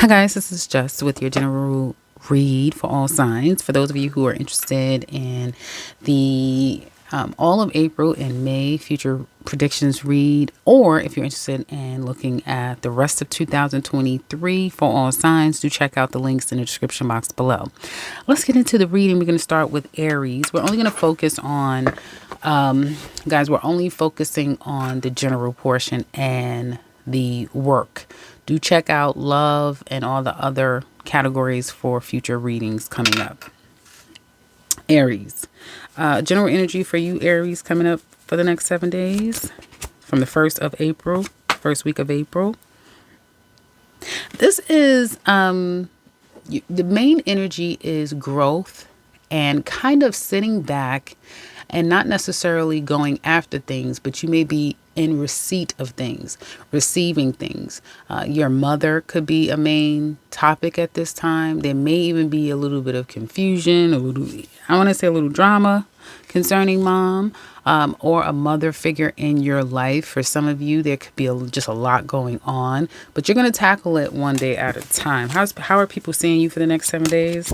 Hi guys, this is Just with your general read for all signs. For those of you who are interested in the all of April and May future predictions read, or if you're interested in looking at the rest of 2023 for all signs, do check out the links in the description box below. Let's get into the reading. We're going to start with Aries. We're only going to focus on, guys, we're only focusing on the general portion and the work. Do check out love and all the other categories for future readings coming up. Aries. General energy for you, Aries, coming up for the next 7 days from the 1st of April, first week of April. This is the main energy is growth and kind of sitting back and not necessarily going after things, but you may be in receipt of things, receiving things. Your mother could be a main topic at this time. There may even be a little bit of confusion, I want to say a little drama concerning mom, or a mother figure in your life. For some of you, there could be just a lot going on, but you're going to tackle it one day at a time. How are people seeing you for the next 7 days?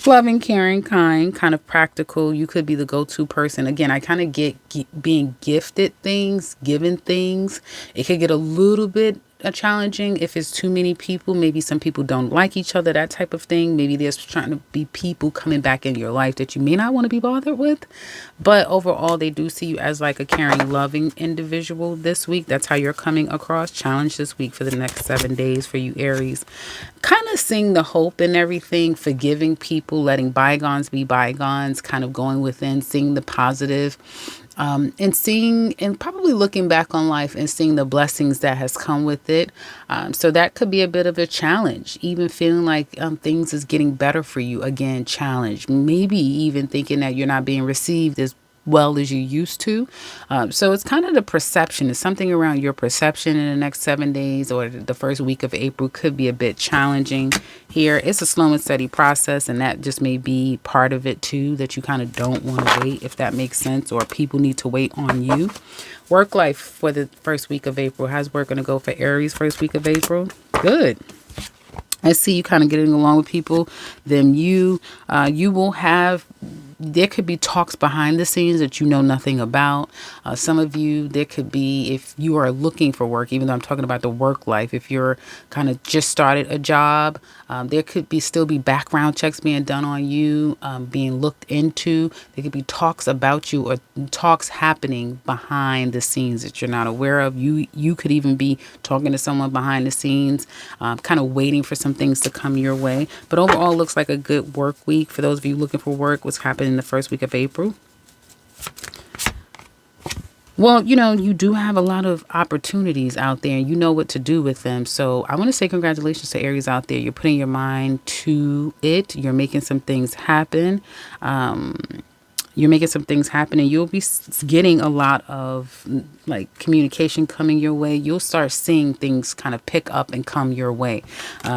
Loving, caring, kind of practical. You could be the go-to person. Again, I kind of get being gifted things, given things. It could get a little bit challenging if it's too many people. Maybe some people don't like each other, that type of thing. Maybe there's trying to be people coming back in your life that you may not want to be bothered with. But overall, they do see you as like a caring, loving individual this week. That's how you're coming across. Challenge this week for the next 7 days for you, Aries. Kind of seeing the hope in everything, forgiving people, letting bygones be bygones, kind of going within, seeing the positive. And seeing and probably looking back on life and seeing the blessings that has come with it. So that could be a bit of a challenge, even feeling like things is getting better for you. Again, challenge, maybe even thinking that you're not being received as well as you used to. So it's kind of the perception. It's something around your perception in the next 7 days or the first week of April could be a bit challenging here. It's a slow and steady process, and that just may be part of it too, that you kind of don't want to wait, if that makes sense, or people need to wait on you. Work life for the first week of April. How's work going to go for Aries first week of April? Good. I see you kind of getting along with people. Then you will have, there could be talks behind the scenes that you know nothing about. Some of you, there could be, if you are looking for work, even though I'm talking about the work life, if you're kind of just started a job, there could be still be background checks being done on you, being looked into. There could be talks about you or talks happening behind the scenes that you're not aware of. You could even be talking to someone behind the scenes, kind of waiting for some things to come your way. But overall, looks like a good work week for those of you looking for work. What's happening in the first week of April? Well, you do have a lot of opportunities out there and you know what to do with them. So I want to say congratulations to Aries out there. You're putting your mind to it. You're making some things happen. And you'll be getting a lot of like communication coming your way. You'll start seeing things kind of pick up and come your way.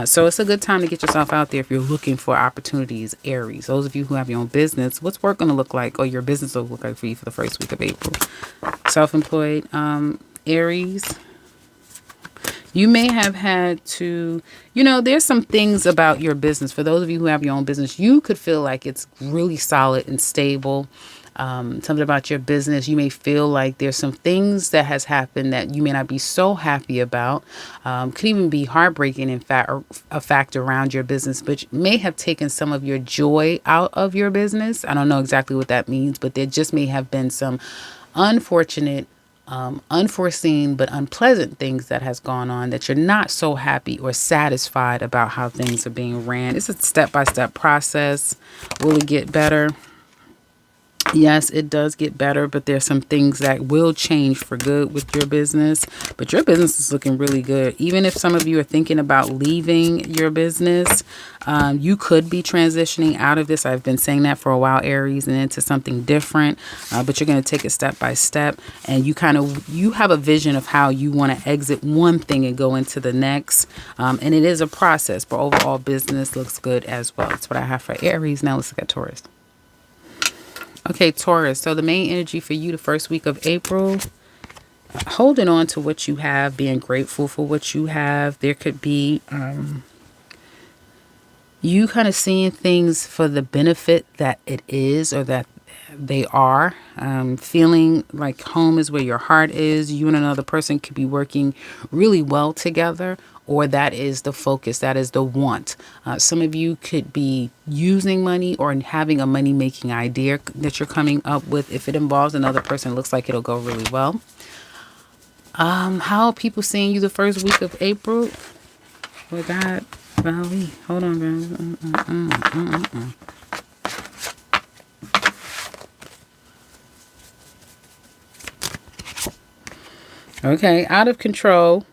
So it's a good time to get yourself out there if you're looking for opportunities, Aries. Those of you who have your own business, what's work going to look like, or your business will look like for you for the first week of April? Self-employed, Aries. You may have had to, there's some things about your business. For those of you who have your own business, you could feel like it's really solid and stable. Something about your business, you may feel like there's some things that has happened that you may not be so happy about. Could even be heartbreaking, in fact, or a factor around your business, but may have taken some of your joy out of your business. I don't know exactly what that means, but there just may have been some unfortunate, unforeseen but unpleasant things that has gone on that you're not so happy or satisfied about how things are being ran. It's a step-by-step process. Will it get better? Yes, it does get better, but there's some things that will change for good with your business. But your business is looking really good. Even if some of you are thinking about leaving your business, you could be transitioning out of this. I've been saying that for a while, Aries, and into something different. But you're going to take it step by step, and you have a vision of how you want to exit one thing and go into the next. And it is a process, but overall business looks good as well. That's what I have for Aries. Now let's look at Taurus. Okay, Taurus. So the main energy for you the first week of April holding on to what you have, being grateful for what you have. There could be you kind of seeing things for the benefit that it is or that they are. Feeling like home is where your heart is. You and another person could be working really well together, or that is the focus, that is the want. Some of you could be using money or having a money making idea that you're coming up with. If it involves another person, it looks like it'll go really well. How are people seeing you the first week of April? With that, Valley, hold on, guys. Okay, out of control.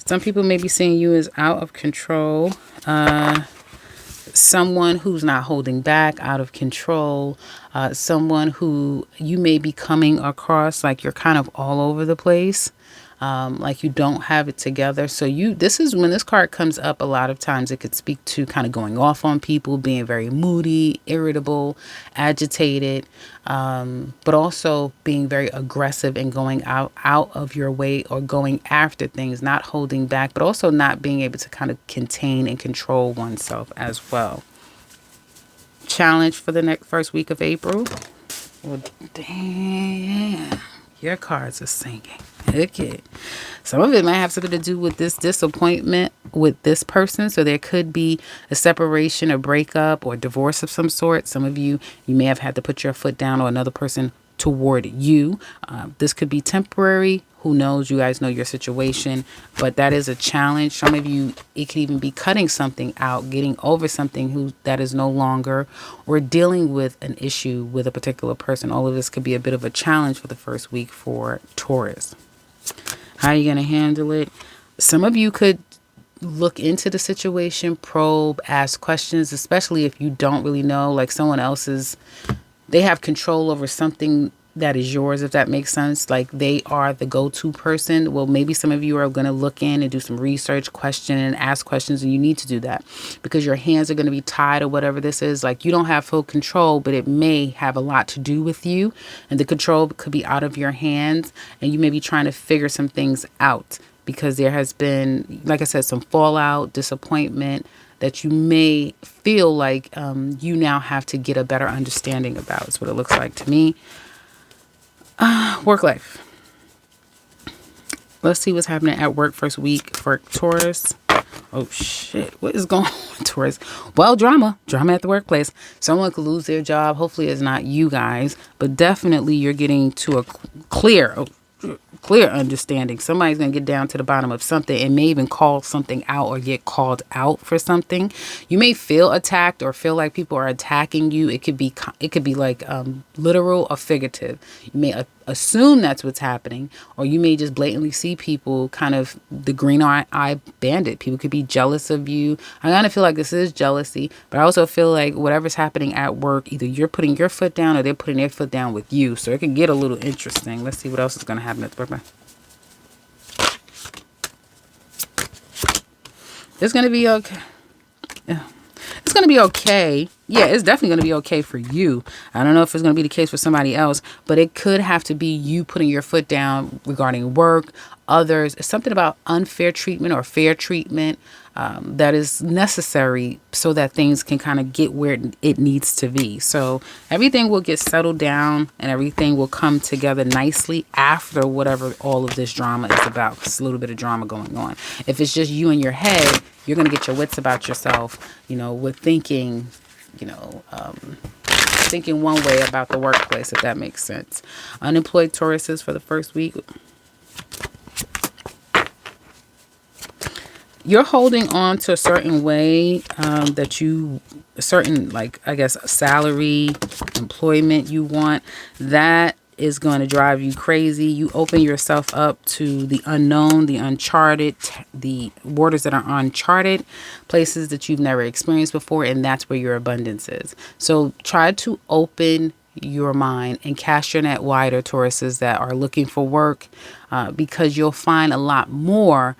Some people may be seeing you as out of control. Someone who's not holding back, out of control. Someone who you may be coming across like you're kind of all over the place. Like you don't have it together. So this is when this card comes up. A lot of times it could speak to kind of going off on people, being very moody, irritable, agitated, but also being very aggressive and going out of your way or going after things, not holding back, but also not being able to kind of contain and control oneself as well. Challenge for the first week of April. Well, damn. Your cards are singing. Okay. Some of it might have something to do with this disappointment with this person. So there could be a separation, a breakup, or divorce of some sort. Some of you may have had to put your foot down, or another person toward you. This could be temporary. Who knows? You guys know your situation, but that is a challenge. Some of you, it could even be cutting something out, getting over something that is no longer, or dealing with an issue with a particular person. All of this could be a bit of a challenge for the first week for Taurus. How are you going to handle it? Some of you could look into the situation, probe, ask questions, especially if you don't really know, like someone else's, they have control over something that is yours, if that makes sense. Like they are the go-to person. Well, maybe some of you are going to look in and do some research, question and ask questions, and you need to do that because your hands are going to be tied or whatever this is. Like you don't have full control, but it may have a lot to do with you, and the control could be out of your hands, and you may be trying to figure some things out because there has been, like I said, some fallout, disappointment that you may feel like you now have to get a better understanding about. Is what it looks like to me. Work life. Let's see what's happening at work first week for Taurus. Oh shit, what is going on, Taurus? Well, drama at the workplace. Someone could lose their job. Hopefully it's not you guys, but definitely you're getting to a clear understanding. Somebody's going to get down to the bottom of something and may even call something out or get called out for something. You may feel attacked or feel like people are attacking you. It could be like literal or figurative. You may assume that's what's happening, or you may just blatantly see people kind of the green eye bandit. People could be jealous of you. I kind of feel like this is jealousy, but I also feel like whatever's happening at work, either you're putting your foot down or they're putting their foot down with you. So it can get a little interesting. Let's see what else is going to happen at the work. It's going to be okay. Yeah. It's going to be okay. Yeah, it's definitely going to be okay for you. I don't know if it's going to be the case for somebody else, but it could have to be you putting your foot down regarding work, others. It's something about unfair treatment or fair treatment that is necessary so that things can kind of get where it needs to be. So everything will get settled down and everything will come together nicely after whatever all of this drama is about. It's a little bit of drama going on. If it's just you in your head, you're going to get your wits about yourself, with thinking, thinking one way about the workplace, if that makes sense. Unemployed Tauruses for the first week. You're holding on to a certain way salary, employment you want. That is going to drive you crazy. You open yourself up to the unknown, the uncharted, the waters that are uncharted, places that you've never experienced before, and that's where your abundance is. So try to open your mind and cast your net wider, Tauruses that are looking for work, because you'll find a lot more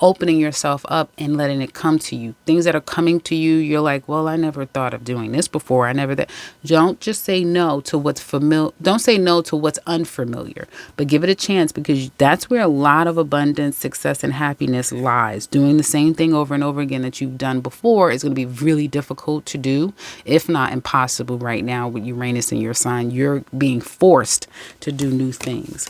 opening yourself up and letting it come to you. Things that are coming to you, you're like, well, I never thought of doing this before. I never that. Don't just say no to what's familiar. Don't say no to what's unfamiliar, but give it a chance, because that's where a lot of abundance, success, and happiness lies. Doing the same thing over and over again that you've done before is going to be really difficult to do, if not impossible right now with Uranus in your sign. You're being forced to do new things,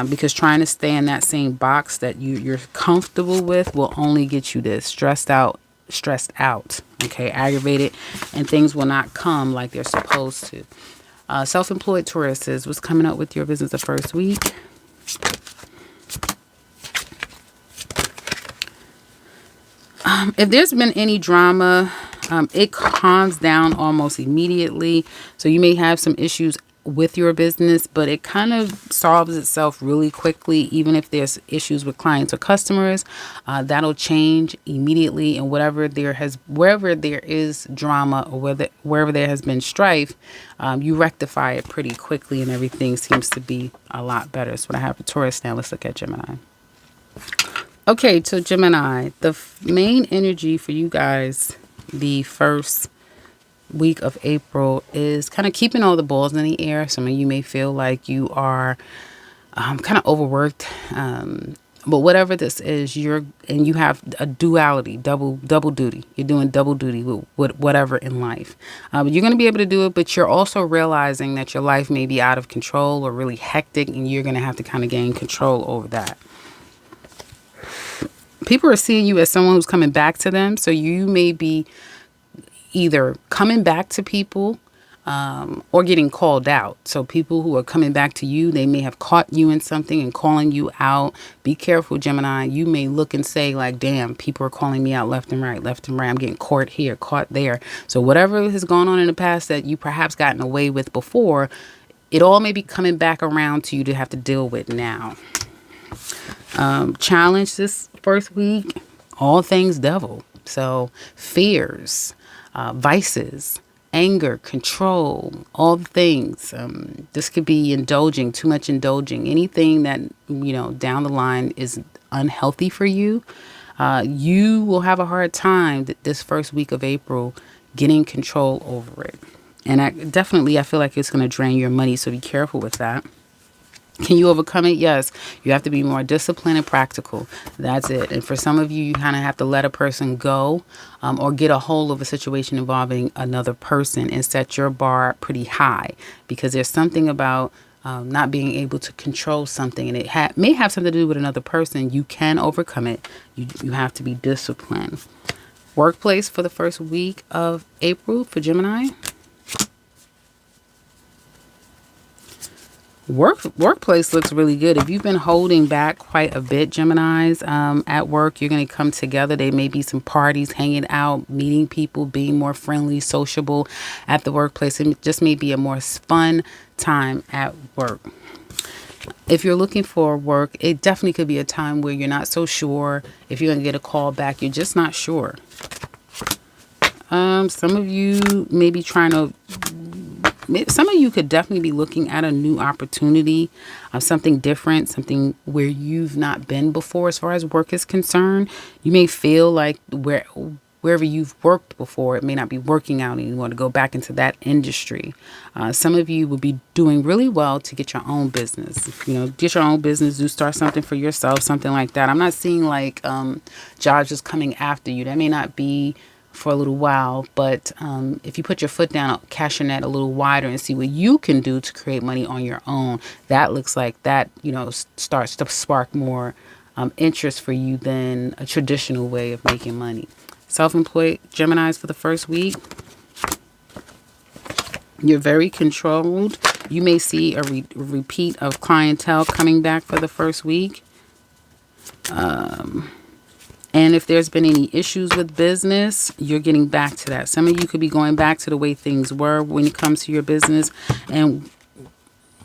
because trying to stay in that same box that you're comfortable with will only get you this stressed out, okay, aggravated, and things will not come like they're supposed to. Self-employed Tauruses, what's coming up with your business the first week? If there's been any drama, it calms down almost immediately. So you may have some issues with your business, but it kind of solves itself really quickly. Even if there's issues with clients or customers, that'll change immediately. And wherever there is drama, or wherever there has been strife, you rectify it pretty quickly, and everything seems to be a lot better. That's what I have for Taurus. Now let's look at Gemini. Okay, so Gemini, the main energy for you guys the first week of April is kind of keeping all the balls in the air. Some of you may feel like you are kind of overworked, but whatever this is, you have a duality, double duty. You're doing double duty with whatever in life. But you're going to be able to do it, but you're also realizing that your life may be out of control or really hectic, and you're going to have to kind of gain control over that. People are seeing you as someone who's coming back to them, so you may be either coming back to people or getting called out. So people who are coming back to you, they may have caught you in something and calling you out. Be careful, Gemini. You may look and say like, damn, people are calling me out left and right. I'm getting caught here, caught there. So whatever has gone on in the past that you perhaps gotten away with before, it all may be coming back around to you to have to deal with now. Challenge this first week, all things devil. So fears, vices, anger, control, all the things. This could be indulging, too much indulging. Anything that, down the line is unhealthy for you, you will have a hard time this first week of April getting control over it. And I feel like it's going to drain your money, so be careful with that. Can you overcome it? Yes. You have to be more disciplined and practical. That's it. And for some of you, you kind of have to let a person go or get a hold of a situation involving another person and set your bar pretty high, because there's something about not being able to control something, and it may have something to do with another person. You can overcome it. You have to be disciplined. Workplace for the first week of April for Gemini. Workplace looks really good. If you've been holding back quite a bit, Geminis, at work, you're going to come together. There may be some parties, hanging out, meeting people, being more friendly, sociable at the workplace. It just may be a more fun time at work. If you're looking for work, it definitely could be a time where you're not so sure if you're going to get a call back. You're just not sure. Some of you may be some of you could definitely be looking at a new opportunity, something different, something where you've not been before as far as work is concerned. You may feel like wherever you've worked before, it may not be working out and you want to go back into that industry. Some of you will be doing really well to get your own business. Get your own business, do start something for yourself, something like that. I'm not seeing like jobs just coming after you. That may not be for a little while, but if you put your foot down, cast your net a little wider and see what you can do to create money on your own, that looks like that starts to spark more interest for you than a traditional way of making money. Self-employed Geminis for the first week, you're very controlled. You may see a repeat of clientele coming back for the first week. And if there's been any issues with business, you're getting back to that. Some of you could be going back to the way things were when it comes to your business. And,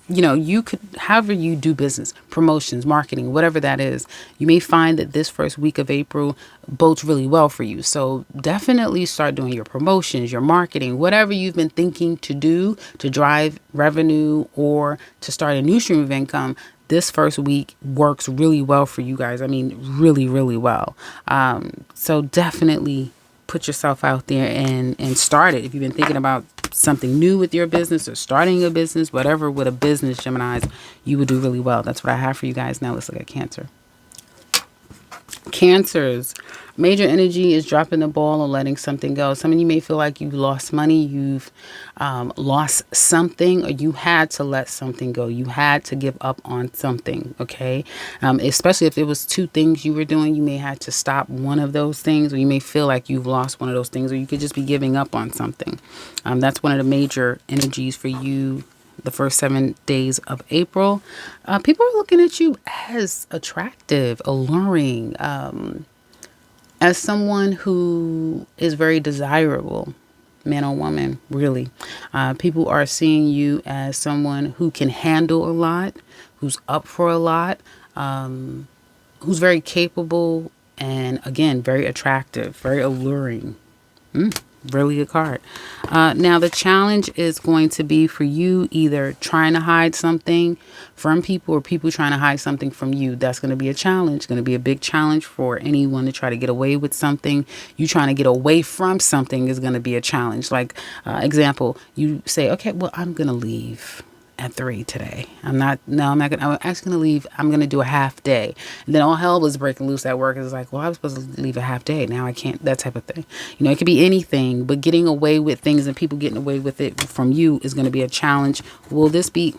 you could, however you do business, promotions, marketing, whatever that is, you may find that this first week of April bodes really well for you. So definitely start doing your promotions, your marketing, whatever you've been thinking to do to drive revenue or to start a new stream of income. this first week works really well for you guys. I mean, really, really well. So definitely put yourself out there and start it. If you've been thinking about something new with your business or starting a business, whatever with a business, Geminis, you will do really well. That's what I have for you guys. Now let's look at Cancer. Cancers, major energy is dropping the ball or letting something go. Some of you may feel like you've lost money, you've lost something, or you had to let something go. You had to give up on something, okay? Especially if it was two things you were doing, you may have to stop one of those things, or you may feel like you've lost one of those things, or you could just be giving up on something. That's one of the major energies for you the first 7 days of April. People are looking at you as attractive, alluring, as someone who is very desirable, man or woman, really. People are seeing you as someone who can handle a lot, who's up for a lot, who's very capable, and again, very attractive, very alluring. Really good card. Now the challenge is going to be for you either trying to hide something from people or people trying to hide something from you. That's going to be a challenge. Going to be a big challenge for anyone to try to get away with something. You trying to get away from something is going to be a challenge. Like example, you say, okay, well, I'm going to leave at 3 today. I'm actually going to leave. I'm going to do a half day. And then all hell was breaking loose at work. It's like, well, I was supposed to leave a half day. Now I can't, that type of thing. You know, it could be anything, but getting away with things and people getting away with it from you is going to be a challenge. Will this be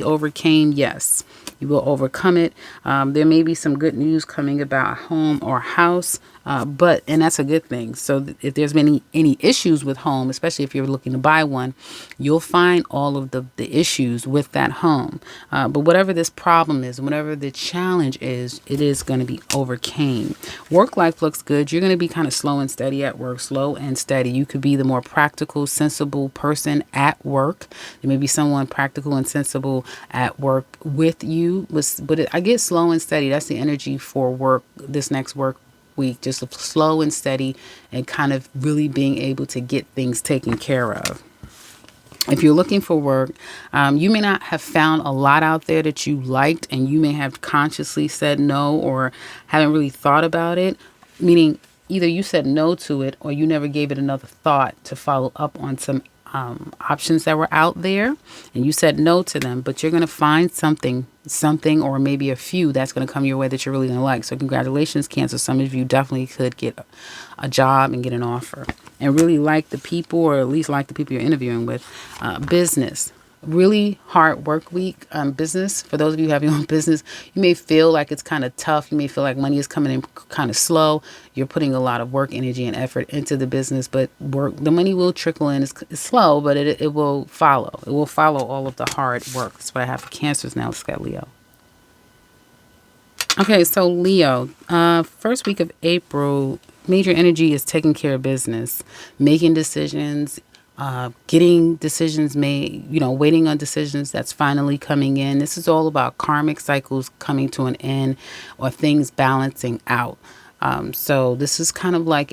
overcame? Yes, you will overcome it. There may be some good news coming about a home or house. And that's a good thing. So if there's been any issues with home, especially if you're looking to buy one, you'll find all of the issues with that home. But whatever this problem is, whatever the challenge is, it is going to be overcame. Work life looks good. You're going to be kind of slow and steady at work, slow and steady. You could be the more practical, sensible person at work. There may be someone practical and sensible at work with you. I get slow and steady. That's the energy for work, this next work week, just slow and steady and kind of really being able to get things taken care of. If you're looking for work, you may not have found a lot out there that you liked, and you may have consciously said no or haven't really thought about it, meaning either you said no to it or you never gave it another thought to follow up on some options that were out there, and you said no to them, but you're going to find something or maybe a few that's going to come your way that you're really going to like. So congratulations, Cancer. Some of you definitely could get a job and get an offer and really like the people, or at least like the people you're interviewing with. Business. Really hard work week. Business, for those of you who have your own business, you may feel like it's kind of tough. You may feel like money is coming in kind of slow. You're putting a lot of work, energy, and effort into the business, but the money will trickle in. It's slow, but it will follow. It will follow all of the hard work. That's what I have for Cancers. Now let's get Leo. Okay, so Leo, first week of April, major energy is taking care of business, making decisions, getting decisions made, waiting on decisions that's finally coming in. This is all about karmic cycles coming to an end or things balancing out. So this is kind of like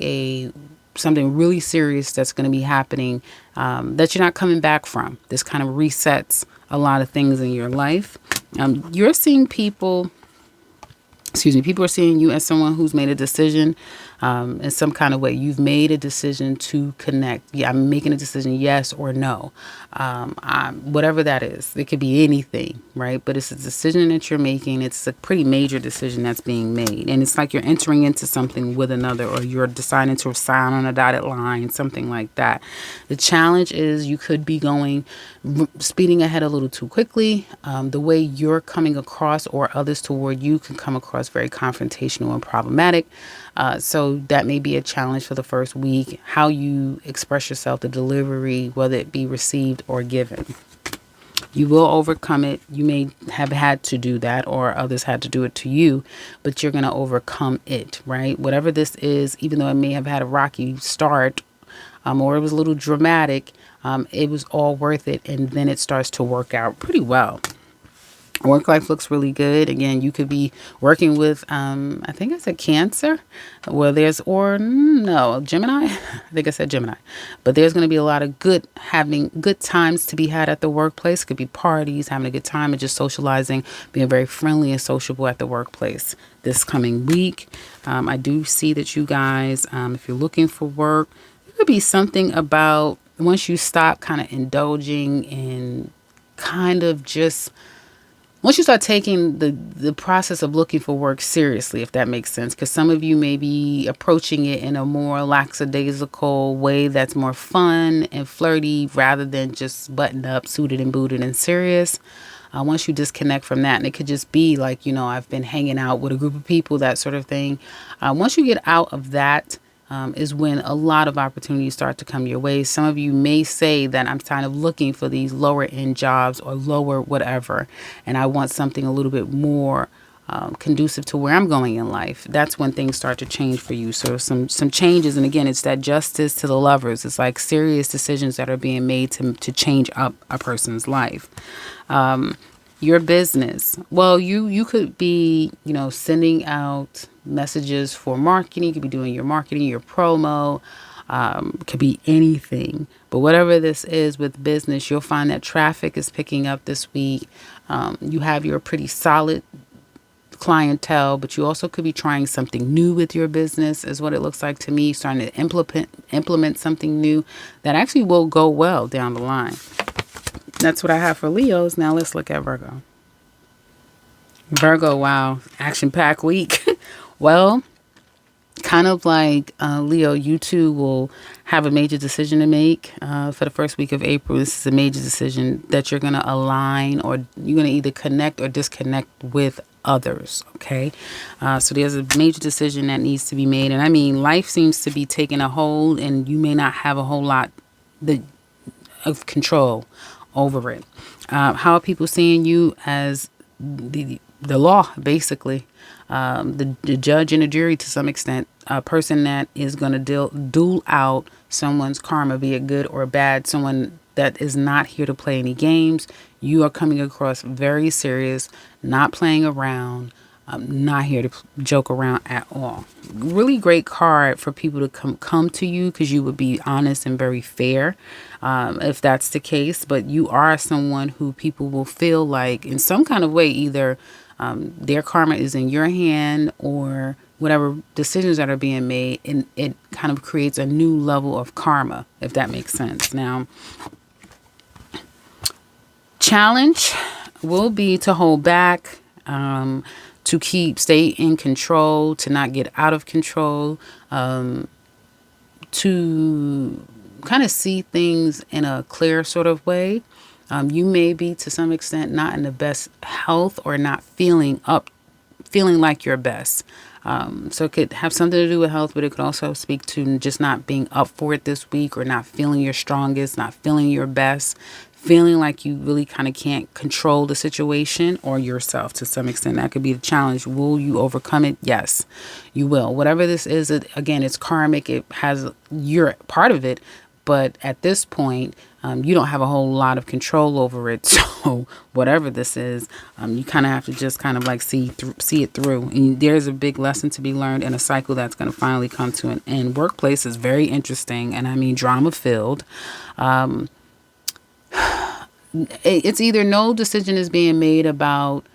something really serious that's going to be happening that you're not coming back from. This kind of resets a lot of things in your life. You're seeing people are seeing you as someone who's made a decision in some kind of way. You've made a decision to connect. Yeah, I'm making a decision, yes or no. Whatever that is. It could be anything, right? But it's a decision that you're making. It's a pretty major decision that's being made. And it's like you're entering into something with another, or you're deciding to sign on a dotted line, something like that. The challenge is you could be speeding ahead a little too quickly. The way you're coming across or others toward you can come across very confrontational and problematic. So that may be a challenge for the first week, how you express yourself, the delivery, whether it be received or given. You will overcome it. You may have had to do that, or others had to do it to you, but you're going to overcome it, right? Whatever this is, even though it may have had a rocky start, or it was a little dramatic, it was all worth it. And then it starts to work out pretty well. Work life looks really good. Again, you could be working with, I think I said Cancer, where there's, or no, Gemini. I think I said Gemini. But there's going to be a lot of having good times to be had at the workplace. It could be parties, having a good time, and just socializing, being very friendly and sociable at the workplace this coming week. I do see that you guys, if you're looking for work, it could be something about once you stop kind of indulging in kind of just once you start taking the process of looking for work seriously, if that makes sense, because some of you may be approaching it in a more lackadaisical way that's more fun and flirty rather than just buttoned up, suited and booted and serious. Once you disconnect from that, and it could just be like, I've been hanging out with a group of people, that sort of thing. Once you get out of that, is when a lot of opportunities start to come your way. Some of you may say that I'm kind of looking for these lower end jobs or lower whatever, and I want something a little bit more conducive to where I'm going in life. That's when things start to change for you. So some changes, and again, it's that justice to the lovers. It's like serious decisions that are being made to change up a person's life. Your business. Well, you could be, sending out messages for marketing. You could be doing your marketing, your promo. Could be anything. But whatever this is with business, you'll find that traffic is picking up this week. You have your pretty solid clientele, but you also could be trying something new with your business, is what it looks like to me. Starting to implement something new that actually will go well down the line. That's what I have for Leos. Now let's look at Virgo. Virgo, wow, action-packed week. Well, kind of like Leo, you too will have a major decision to make for the first week of April. This is a major decision that you're going to align, or you're going to either connect or disconnect with others. Okay. So there's a major decision that needs to be made. And I mean, life seems to be taking a hold, and you may not have a whole lot of control over it. How are people seeing you? As the law, basically, the judge and the jury to some extent, a person that is going to dole out someone's karma, be it good or bad, someone that is not here to play any games. You are coming across very serious, not playing around, not here to joke around at all. Really great card for people to come to you, because you would be honest and very fair, if that's the case. But you are someone who people will feel like in some kind of way, either their karma is in your hand, or whatever decisions that are being made, and it kind of creates a new level of karma, if that makes sense. Now, challenge will be to hold back, to stay in control, to not get out of control, to kind of see things in a clear sort of way. You may be, to some extent, not in the best health, or not feeling like your best. So it could have something to do with health, but it could also speak to just not being up for it this week, or not feeling your strongest, not feeling your best, feeling like you really kind of can't control the situation or yourself to some extent. That could be the challenge. Will you overcome it? Yes, you will. Whatever this is, again, it's karmic. It has, you're part of it. But at this point, you don't have a whole lot of control over it. So whatever this is, you kind of have to just kind of like see it through. And there's a big lesson to be learned in a cycle that's going to finally come to an end. Workplace is very interesting, and I mean drama filled. It's either no decision is being made about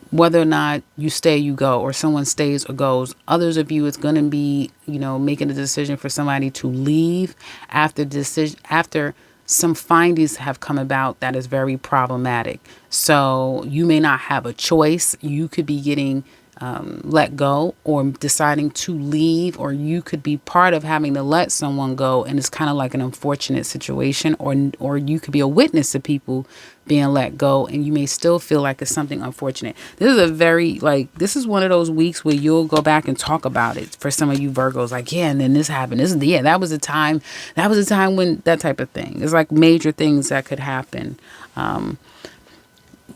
whether or not you stay, you go, or someone stays or goes. Others of you, it's going to be, making a decision for somebody to leave after some findings have come about that is very problematic. So you may not have a choice. You could be getting let go, or deciding to leave, or you could be part of having to let someone go, and it's kind of like an unfortunate situation, or you could be a witness to people being let go, and you may still feel like it's something unfortunate. This is this is one of those weeks where you'll go back and talk about it. For some of you Virgos, like, yeah, and then this happened. That was a time when that type of thing. It's like major things that could happen.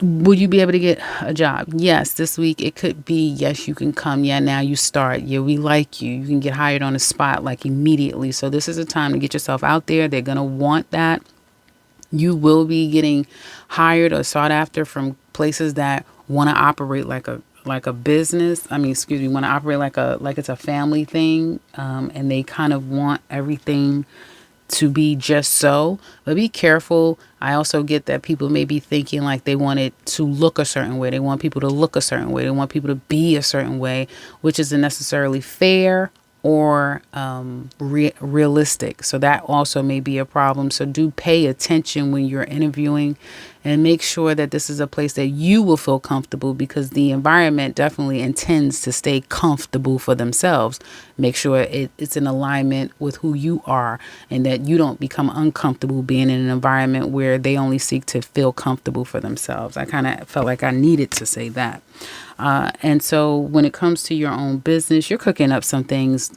Will you be able to get a job? Yes, this week it could be, yes, you can come. Yeah, now you start. Yeah, we like you. You can get hired on the spot, like immediately. So this is a time to get yourself out there. They're going to want that. You will be getting hired or sought after from places that want to operate like a business. I mean, excuse me, want to operate like it's a family thing, and they kind of want everything to be just so. But be careful. I also get that people may be thinking like they want it to look a certain way. They want people to look a certain way. They want people to be a certain way, which isn't necessarily fair or realistic. So that also may be a problem. So do pay attention when you're interviewing and make sure that this is a place that you will feel comfortable, because the environment definitely intends to stay comfortable for themselves. Make sure it's in alignment with who you are and that you don't become uncomfortable being in an environment where they only seek to feel comfortable for themselves. I kind of felt like I needed to say that. And so when it comes to your own business, you're cooking up some things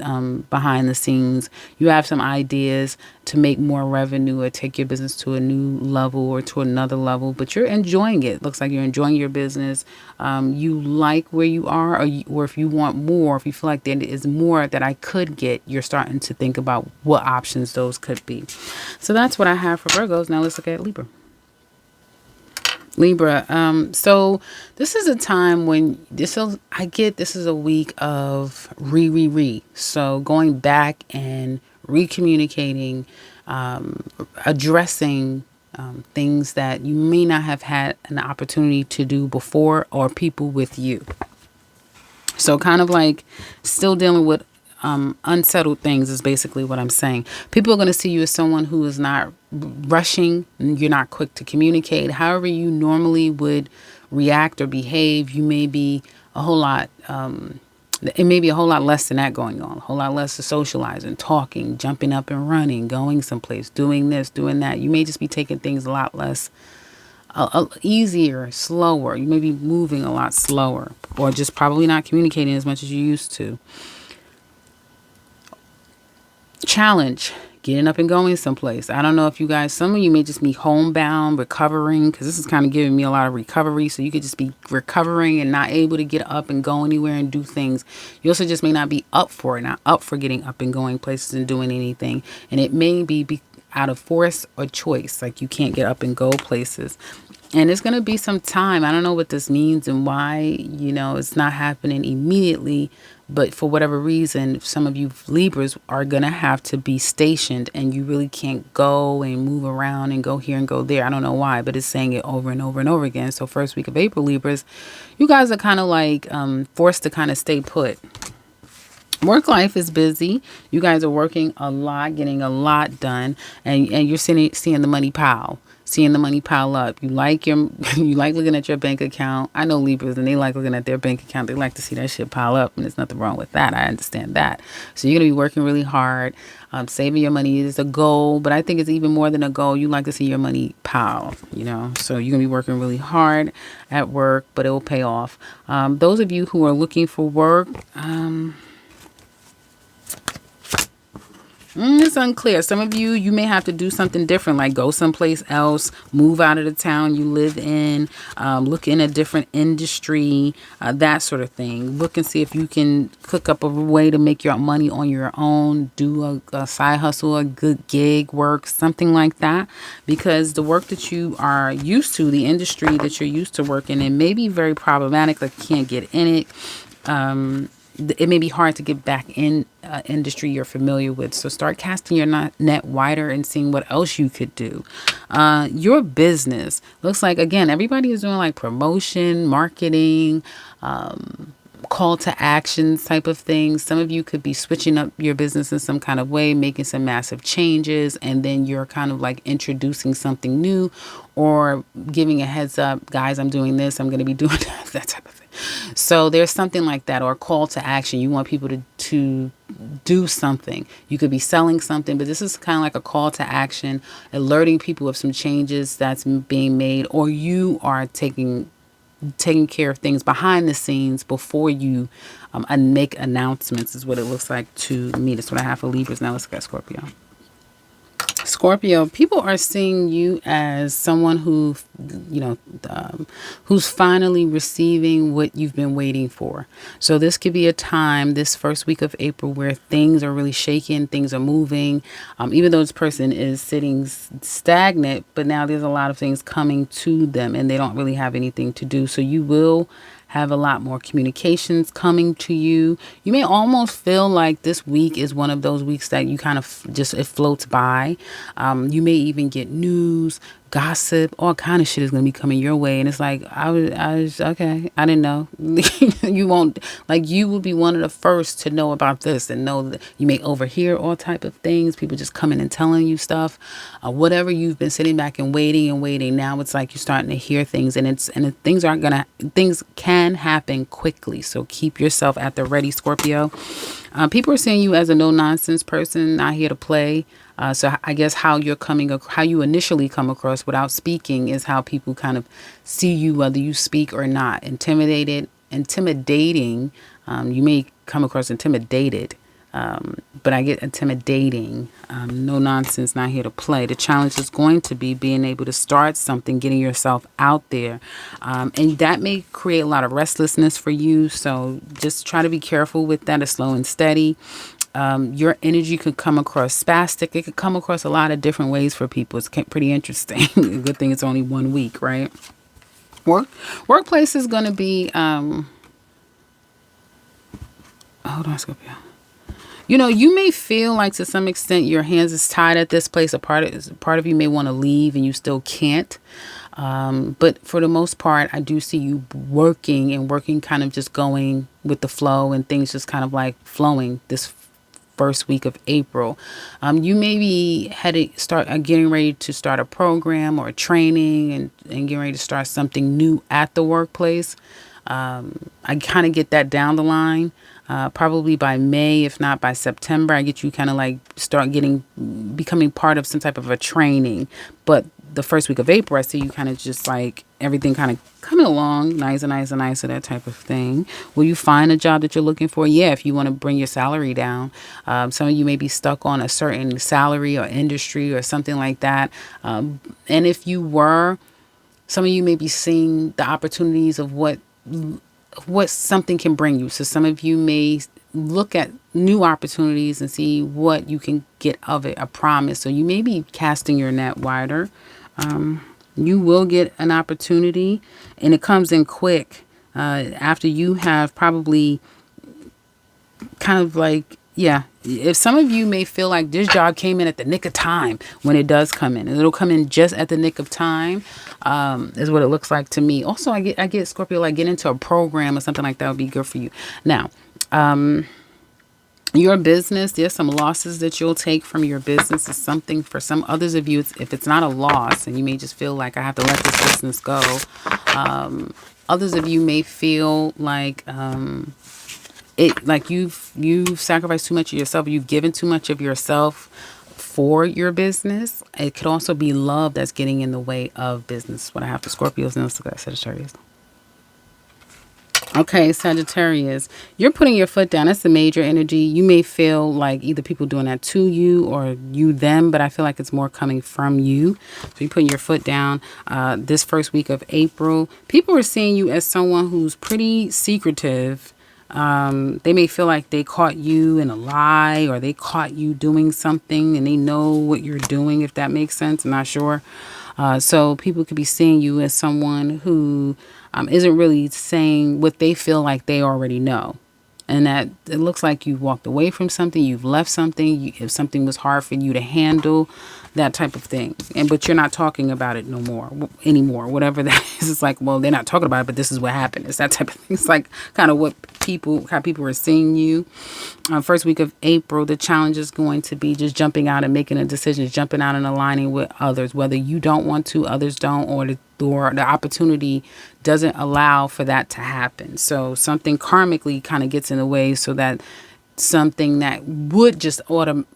behind the scenes. You have some ideas to make more revenue or take your business to a new level or to another level, but you're enjoying it. Looks like you're enjoying your business. You like where you are, or if you want more, if you feel like there is more that I could get, you're starting to think about what options those could be. So that's what I have for Virgos. Now let's look at Libra. Libra. So this is a time when this is a week of re. So going back and recommunicating, addressing things that you may not have had an opportunity to do before, or people with you. So kind of like still dealing with unsettled things is basically what I'm saying. People are going to see you as someone who is not rushing. You're not quick to communicate. However you normally would react or behave, you may be a whole lot, it may be a whole lot less than that going on. A whole lot less of socializing, talking, jumping up and running, going someplace, doing this, doing that. You may just be taking things a lot less easier, slower. You may be moving a lot slower, or just probably not communicating as much as you used to. Challenge, getting up and going someplace. I don't know if you guys, some of you may just be homebound, recovering, because this is kind of giving me a lot of recovery. So you could just be recovering and not able to get up and go anywhere and do things. You also just may not be up for it, not up for getting up and going places and doing anything. And it may be out of force or choice, like you can't get up and go places. And it's going to be some time. I don't know what this means and why, it's not happening immediately. But for whatever reason, some of you Libras are going to have to be stationed, and you really can't go and move around and go here and go there. I don't know why, but it's saying it over and over and over again. So first week of April, Libras, you guys are kind of like forced to kind of stay put. Work life is busy. You guys are working a lot, getting a lot done, and you're seeing the money pile. Seeing the money pile up. You like looking at your bank account. I know Libras, and they like looking at their bank account. They like to see that shit pile up, and there's nothing wrong with that. I understand that. So you're going to be working really hard. Saving your money is a goal, but I think it's even more than a goal. You like to see your money pile, So you're going to be working really hard at work, but it will pay off. Those of you who are looking for work, it's unclear. Some of you may have to do something different, like go someplace else, move out of the town you live in, look in a different industry, that sort of thing. Look and see if you can cook up a way to make your money on your own, do a side hustle, a good gig work, something like that. Because the work that you are used to, the industry that you're used to working in, may be very problematic, like you can't get in it. It may be hard to get back in industry you're familiar with. So start casting your net wider and seeing what else you could do. Your business looks like, again, everybody is doing like promotion, marketing, call to actions type of things. Some of you could be switching up your business in some kind of way, making some massive changes, and then you're kind of like introducing something new or giving a heads up, guys, I'm doing this, I'm going to be doing that type of thing. So there's something like that, or a call to action. You want people to do something. You could be selling something, but this is kind of like a call to action, alerting people of some changes that's being made, or you are taking care of things behind the scenes before you make announcements is what it looks like to me. That's what I have for Libras. Now let's look at Scorpio. Scorpio, people are seeing you as someone who, you know, who's finally receiving what you've been waiting for. So this could be a time, this first week of April, where things are really shaking, things are moving. Even though this person is sitting stagnant, but now there's a lot of things coming to them and they don't really have anything to do. So you will have a lot more communications coming to you. You may almost feel like this week is one of those weeks that you kind of just, it floats by. You may even get news, gossip, all kind of shit is going to be coming your way. And it's like, I was, okay, I didn't know. You won't, like, you will be one of the first to know about this and know that you may overhear all type of things. People just coming and telling you stuff, whatever you've been sitting back and waiting. Now it's like you're starting to hear things, and things can happen quickly. So keep yourself at the ready, Scorpio. People are seeing you as a no nonsense person, not here to play. So I guess how you initially come across without speaking is how people kind of see you, whether you speak or not. Intimidating. You may come across intimidated, but I get intimidating. No nonsense, not here to play. The challenge is going to be being able to start something, getting yourself out there. And that may create a lot of restlessness for you. So just try to be careful with that. It's slow and steady. Your energy could come across spastic. It could come across a lot of different ways for people. It's pretty interesting. Good thing it's only 1 week, right? Workplace is going to be, hold on, Scorpio. You know, you may feel like to some extent your hands is tied at this place. A part of you may want to leave and you still can't. But for the most part, I do see you working kind of just going with the flow and things just kind of like flowing this first week of April. You may be getting ready to start a program or a training and getting ready to start something new at the workplace. I kind of get that down the line. Probably by May, if not by September, I get you kind of like becoming part of some type of a training. But the first week of April, I see you kind of just like everything kind of coming along nicer, that type of thing. Will you find a job that you're looking for? Yeah, if you want to bring your salary down. Some of you may be stuck on a certain salary or industry or something like that. And if you were, some of you may be seeing the opportunities of what something can bring you. So some of you may look at new opportunities and see what you can get of it, a promise. So you may be casting your net wider. You will get an opportunity, and it comes in quick after you have probably kind of like, yeah, if some of you may feel like this job came in at the nick of time when it does come in, and it'll come in just at the nick of time, is what it looks like to me. Also, I get Scorpio, like get into a program or something like that would be good for you. Now, your business, there's some losses that you'll take from your business. Is something for some others of you, if it's not a loss, and you may just feel like I have to let this business go. Others of you may feel like you've sacrificed too much of yourself. You've given too much of yourself for your business. It could also be love that's getting in the way of business. What I have for Scorpios, and let's look at Sagittarius. Okay, Sagittarius, you're putting your foot down. That's the major energy. You may feel like either people doing that to you or you them, but I feel like it's more coming from you. So you're putting your foot down this first week of April. People are seeing you as someone who's pretty secretive. They may feel like they caught you in a lie, or they caught you doing something and they know what you're doing, if that makes sense. I'm not sure. So people could be seeing you as someone who isn't really saying what they feel like they already know. And that it looks like you've walked away from something, you've left something, if something was hard for you to handle, that type of thing. But you're not talking about it anymore, whatever that is. It's like, well, they're not talking about it, but this is what happened. It's that type of thing. It's like kind of how people are seeing you. First week of April, the challenge is going to be just jumping out and making a decision, jumping out and aligning with others, whether you don't want to, others don't, or the opportunity doesn't allow for that to happen. So something karmically kind of gets in the way, so that something that would just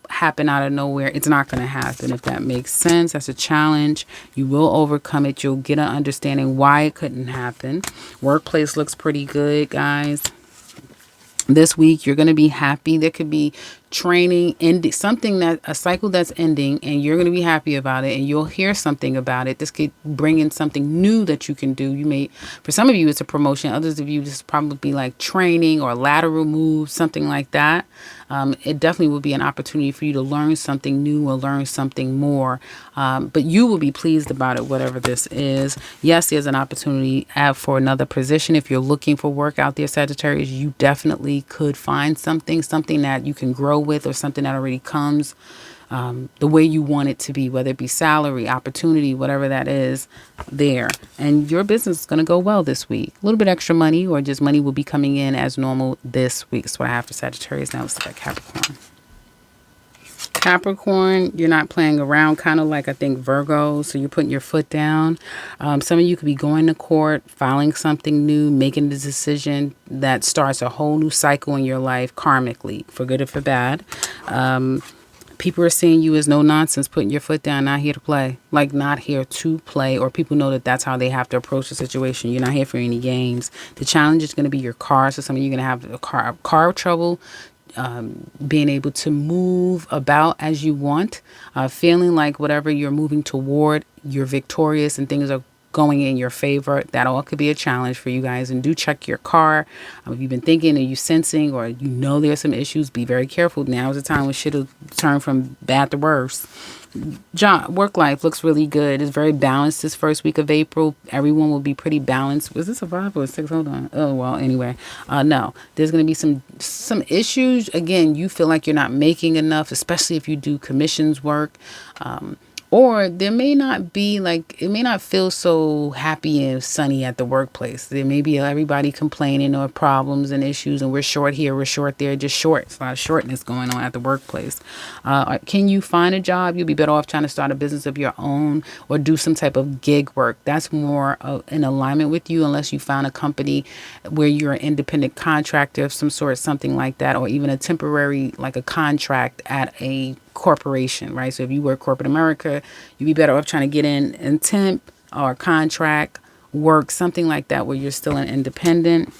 happen out of nowhere, it's not going to happen, if that makes sense. That's a challenge. You will overcome it. You'll get an understanding why it couldn't happen. Workplace looks pretty good, guys. This week, you're going to be happy. There could be training, ending something, that a cycle that's ending, and you're going to be happy about it, and you'll hear something about it. This could bring in something new that you can do. You may, for some of you, it's a promotion. Others of you, this is probably like training or lateral moves, something like that. It definitely will be an opportunity for you to learn something new or learn something more. But you will be pleased about it, whatever this is. Yes, there's an opportunity for another position. If you're looking for work out there, Sagittarius, you definitely could find something that you can grow with, or something that already comes the way you want it to be, whether it be salary, opportunity, whatever that is there. And your business is going to go well this week. A little bit extra money, or just money will be coming in as normal this week. That's what I have for Sagittarius. Now let's look at Capricorn. Capricorn, you're not playing around, kind of like I think Virgo. So you're putting your foot down. Some of you could be going to court, filing something new, making a decision that starts a whole new cycle in your life karmically, for good or for bad. People are seeing you as no nonsense, putting your foot down, not here to play. Like, not here to play, or people know that that's how they have to approach the situation. You're not here for any games. The challenge is going to be your car. So some of you are going to have car trouble, being able to move about as you want, feeling like whatever you're moving toward, you're victorious and things are going in your favor. That all could be a challenge for you guys. And do check your car. If you've been thinking, are you sensing, or you know there's some issues, be very careful. Now is the time when shit will turn from bad to worse. Job, work life looks really good. It's very balanced this first week of April. Everyone will be pretty balanced. Was this a 5 or a 6? Hold on. Oh, well, anyway. No, there's going to be some issues. Again, you feel like you're not making enough, especially if you do commissions work. Or there may not be, like, it may not feel so happy and sunny at the workplace. There may be everybody complaining or problems and issues, and we're short here, we're short there, just short. It's a lot of shortness going on at the workplace. Can you find a job? You'll be better off trying to start a business of your own, or do some type of gig work. That's more in alignment with you, unless you found a company where you're an independent contractor of some sort, something like that, or even a temporary, like a contract at a corporation, right? So if you work corporate America, you'd be better off trying to get in temp or contract work, something like that, where you're still an independent.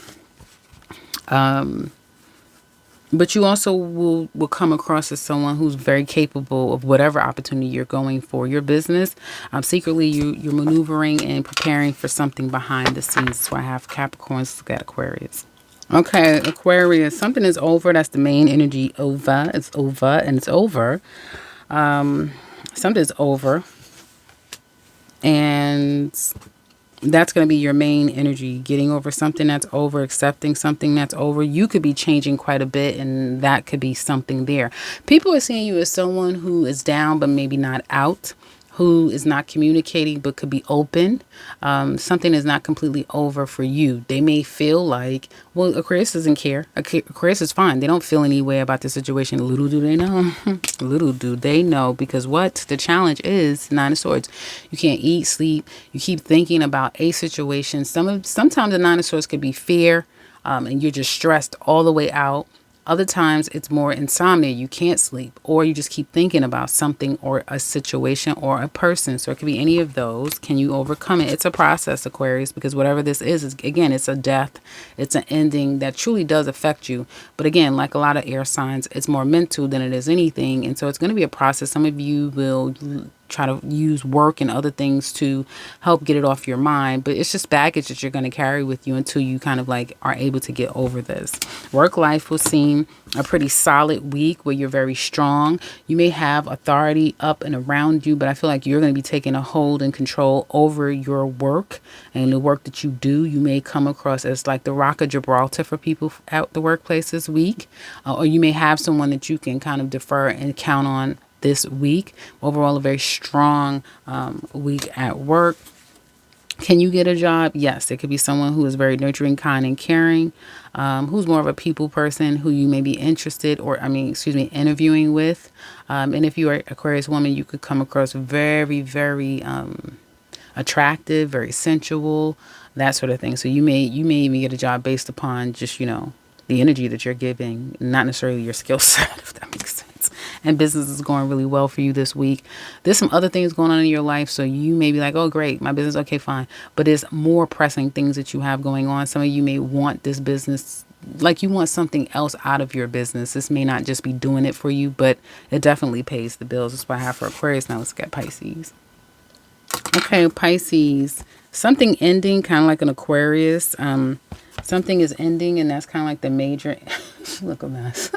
But you also will come across as someone who's very capable of whatever opportunity you're going for. Your business, secretly you're maneuvering and preparing for something behind the scenes. That's why I have Capricorn. Let's look at Aquarius. Okay, Aquarius, something is over. That's the main energy. Over. It's over and it's over. Something's over. And that's going to be your main energy. Getting over something that's over, accepting something that's over. You could be changing quite a bit, and that could be something there. People are seeing you as someone who is down but maybe not out, who is not communicating but could be open. Something is not completely over for you. They may feel like, well, Aquarius doesn't care. Aquarius is fine. They don't feel any way about the situation. Little do they know. Little do they know, because what the challenge is, 9 of Swords. You can't eat, sleep. You keep thinking about a situation. Sometimes the 9 of Swords could be fear, and you're just stressed all the way out. Other times it's more insomnia. You can't sleep, or you just keep thinking about something or a situation or a person. So it could be any of those. Can you overcome it? It's a process, Aquarius, because whatever this is again, it's a death. It's an ending that truly does affect you. But again, like a lot of air signs, it's more mental than it is anything. And so it's going to be a process. Some of you will try to use work and other things to help get it off your mind, but it's just baggage that you're going to carry with you until you kind of like are able to get over this. Work life will seem a pretty solid week where you're very strong. You may have authority up and around you, but I feel like you're going to be taking a hold and control over your work and the work that you do. You may come across as like the Rock of Gibraltar for people at the workplace this week, or you may have someone that you can kind of defer and count on this week. Overall, a very strong week at work. Can you get a job? Yes, it could be someone who is very nurturing, kind, and caring, who's more of a people person who you may be interested interviewing with. And if you are Aquarius woman, you could come across very, very attractive, very sensual, that sort of thing. So you may even get a job based upon just, the energy that you're giving, not necessarily your skill set, if that makes sense. And business is going really well for you this week. There's some other things going on in your life, so you may be like, oh, great, my business, okay, fine. But there's more pressing things that you have going on. Some of you may want this business like you want something else out of your business. This may not just be doing it for you, but it definitely pays the bills. That's what I have for Aquarius. Now let's get Pisces. Okay, Pisces. Something ending, kind of like an Aquarius. Something is ending, and that's kind of like the major. She look a mess.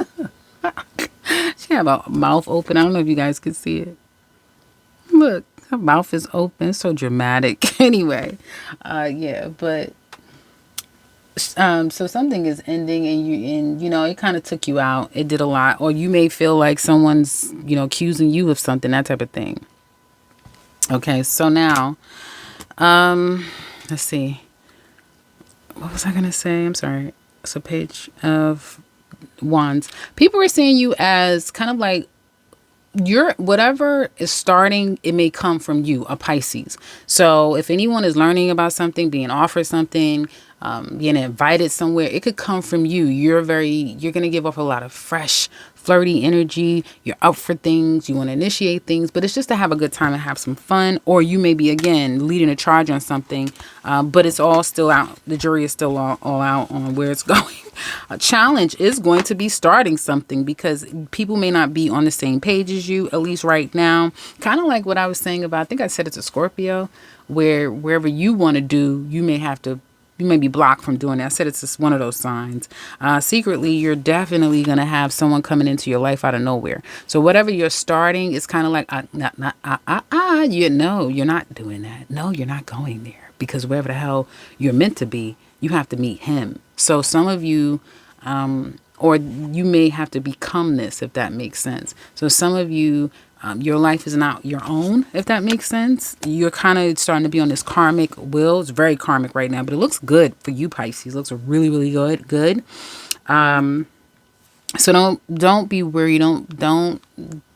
She have a mouth open. I don't know if you guys can see it. Look, her mouth is open. It's so dramatic. Anyway, yeah, but so something is ending, and you know, it kind of took you out. It did a lot, or you may feel like someone's, you know, accusing you of something, that type of thing. Okay, so now, let's see. What was I gonna say? I'm sorry. It's a page of Wands. People are seeing you as kind of like your whatever is starting, it may come from you, a Pisces. So if anyone is learning about something, being offered something, being invited somewhere, it could come from you. You're going to give off a lot of fresh, flirty energy. You're up for things. You want to initiate things, but it's just to have a good time and have some fun. Or you may be, again, leading a charge on something, but it's all still out. The jury is still all out on where it's going. A challenge is going to be starting something because people may not be on the same page as you, at least right now. Kind of like what I was saying about, I think I said it to Scorpio, where wherever you want to do, you may be blocked from doing that. I said it's just one of those signs. Secretly, you're definitely going to have someone coming into your life out of nowhere. So whatever you're starting, it's kind of like, you're not doing that. No, you're not going there. Because wherever the hell you're meant to be, you have to meet him. So some of you, or you may have to become this, if that makes sense. So some of you, your life is not your own, if that makes sense. You're kind of starting to be on this karmic wheel. It's very karmic right now, but it looks good for you, Pisces. It looks really, really good. So don't be worried. Don't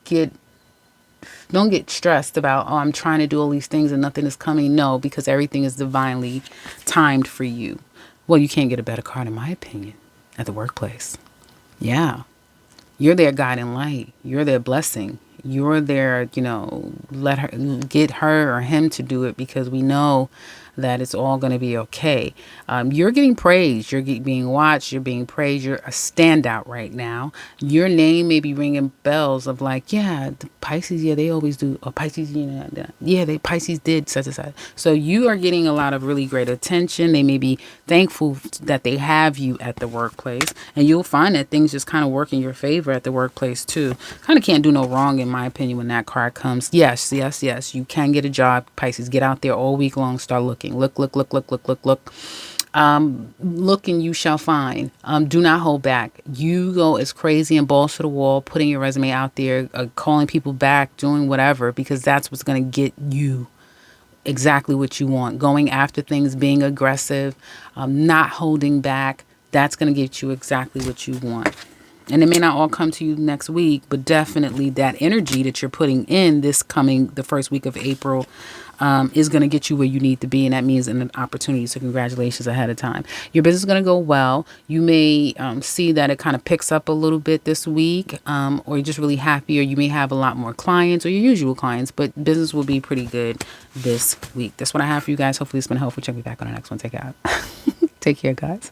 get stressed about, oh, I'm trying to do all these things and nothing is coming. No, because everything is divinely timed for you. Well, you can't get a better card, in my opinion, at the workplace. Yeah. You're their guiding light. You're their blessing. You're there, get her or him to do it because we know that it's all going to be okay. You're getting praised. You're being watched. You're being praised. You're a standout right now. Your name may be ringing bells of like, yeah, the Pisces, yeah, they always do. Or Pisces, Pisces did such and such. So you are getting a lot of really great attention. They may be thankful that they have you at the workplace. And you'll find that things just kind of work in your favor at the workplace too. Kind of can't do no wrong, in my opinion, when that card comes. Yes. You can get a job, Pisces. Get out there all week long. Start looking. Look. Look and you shall find. Do not hold back. You go as crazy and balls to the wall, putting your resume out there, calling people back, doing whatever, because that's what's going to get you exactly what you want. Going after things, being aggressive, not holding back. That's going to get you exactly what you want. And it may not all come to you next week, but definitely that energy that you're putting in the first week of April, is going to get you where you need to be. And that means an opportunity. So congratulations ahead of time. Your business is going to go well. You may see that it kind of picks up a little bit this week, or you're just really happy, or you may have a lot more clients or your usual clients, but business will be pretty good this week. That's what I have for you guys. Hopefully it's been helpful. Check me back on the next one. Take care, guys.